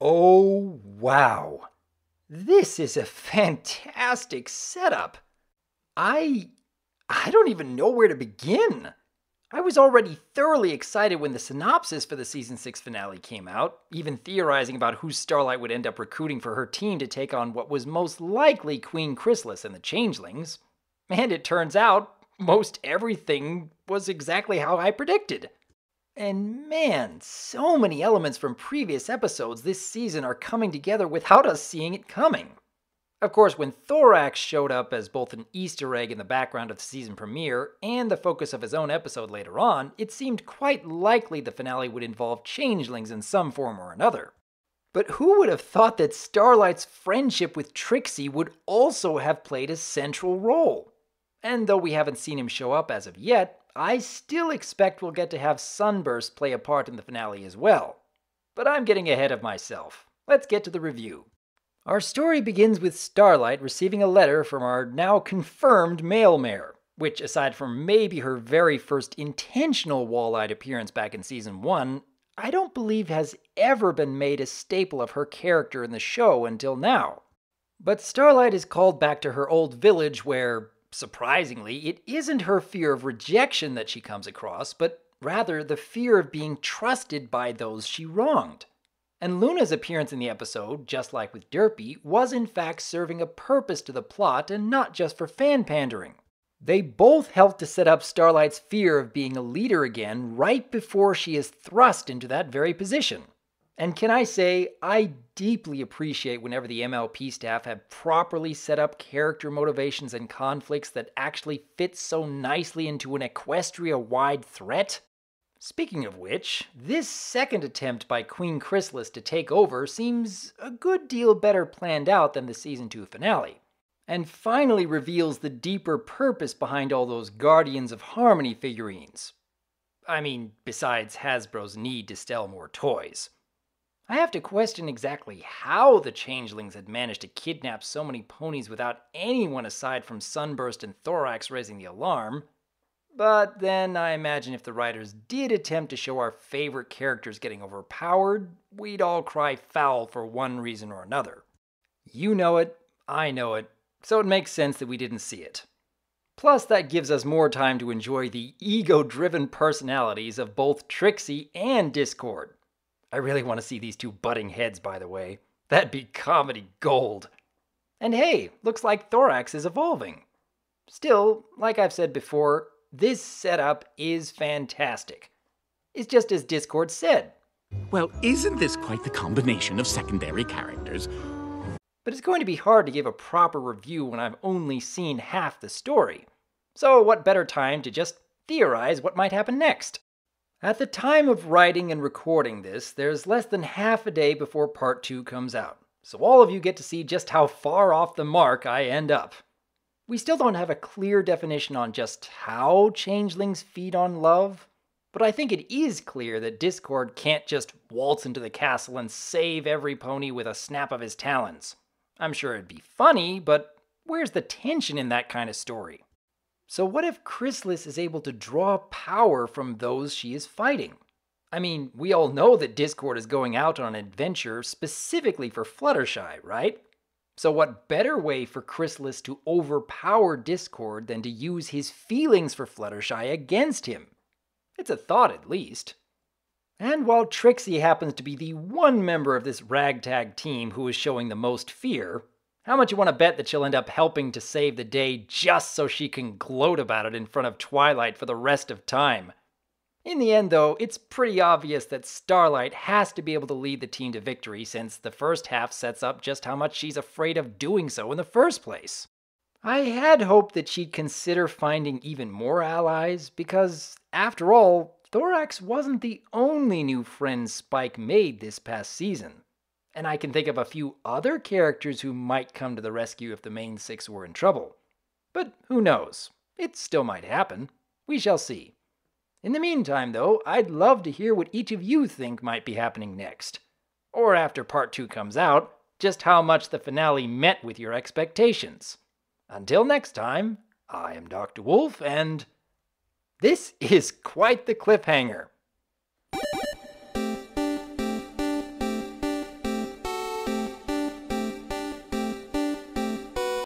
Oh, wow. This is a fantastic setup. I don't even know where to begin. I was already thoroughly excited when the synopsis for the Season 6 finale came out, even theorizing about who Starlight would end up recruiting for her team to take on what was most likely Queen Chrysalis and the Changelings. And it turns out, most everything was exactly how I predicted. And man, so many elements from previous episodes this season are coming together without us seeing it coming. Of course, when Thorax showed up as both an Easter egg in the background of the season premiere and the focus of his own episode later on, it seemed quite likely the finale would involve changelings in some form or another. But who would have thought that Starlight's friendship with Trixie would also have played a central role? And though we haven't seen him show up as of yet, I still expect we'll get to have Sunburst play a part in the finale as well. But I'm getting ahead of myself. Let's get to the review. Our story begins with Starlight receiving a letter from our now confirmed male mare, which aside from maybe her very first intentional wall-eyed appearance back in Season 1, I don't believe has ever been made a staple of her character in the show until now. But Starlight is called back to her old village where, surprisingly, it isn't her fear of rejection that she comes across, but rather the fear of being trusted by those she wronged. And Luna's appearance in the episode, just like with Derpy, was in fact serving a purpose to the plot and not just for fan pandering. They both helped to set up Starlight's fear of being a leader again right before she is thrust into that very position. And can I say, I deeply appreciate whenever the MLP staff have properly set up character motivations and conflicts that actually fit so nicely into an Equestria-wide threat. Speaking of which, this second attempt by Queen Chrysalis to take over seems a good deal better planned out than the Season 2 finale, and finally reveals the deeper purpose behind all those Guardians of Harmony figurines. I mean, besides Hasbro's need to sell more toys. I have to question exactly how the Changelings had managed to kidnap so many ponies without anyone aside from Sunburst and Thorax raising the alarm. But then I imagine if the writers did attempt to show our favorite characters getting overpowered, we'd all cry foul for one reason or another. You know it, I know it, so it makes sense that we didn't see it. Plus, that gives us more time to enjoy the ego-driven personalities of both Trixie and Discord. I really want to see these two butting heads, by the way. That'd be comedy gold. And hey, looks like Thorax is evolving. Still, like I've said before, this setup is fantastic. It's just as Discord said. Well, isn't this quite the combination of secondary characters? But it's going to be hard to give a proper review when I've only seen half the story. So what better time to just theorize what might happen next? At the time of writing and recording this, there's less than half a day before Part 2 comes out. So all of you get to see just how far off the mark I end up. We still don't have a clear definition on just how changelings feed on love, but I think it is clear that Discord can't just waltz into the castle and save every pony with a snap of his talons. I'm sure it'd be funny, but where's the tension in that kind of story? So what if Chrysalis is able to draw power from those she is fighting? I mean, we all know that Discord is going out on an adventure specifically for Fluttershy, right? So what better way for Chrysalis to overpower Discord than to use his feelings for Fluttershy against him? It's a thought at least. And while Trixie happens to be the one member of this ragtag team who is showing the most fear, how much you want to bet that she'll end up helping to save the day just so she can gloat about it in front of Twilight for the rest of time? In the end, though, it's pretty obvious that Starlight has to be able to lead the team to victory since the first half sets up just how much she's afraid of doing so in the first place. I had hoped that she'd consider finding even more allies because, after all, Thorax wasn't the only new friend Spike made this past season. And I can think of a few other characters who might come to the rescue if the main six were in trouble. But who knows? It still might happen. We shall see. In the meantime, though, I'd love to hear what each of you think might be happening next. Or after Part 2 comes out, just how much the finale met with your expectations. Until next time, I am Dr. Wolf, and this is quite the cliffhanger.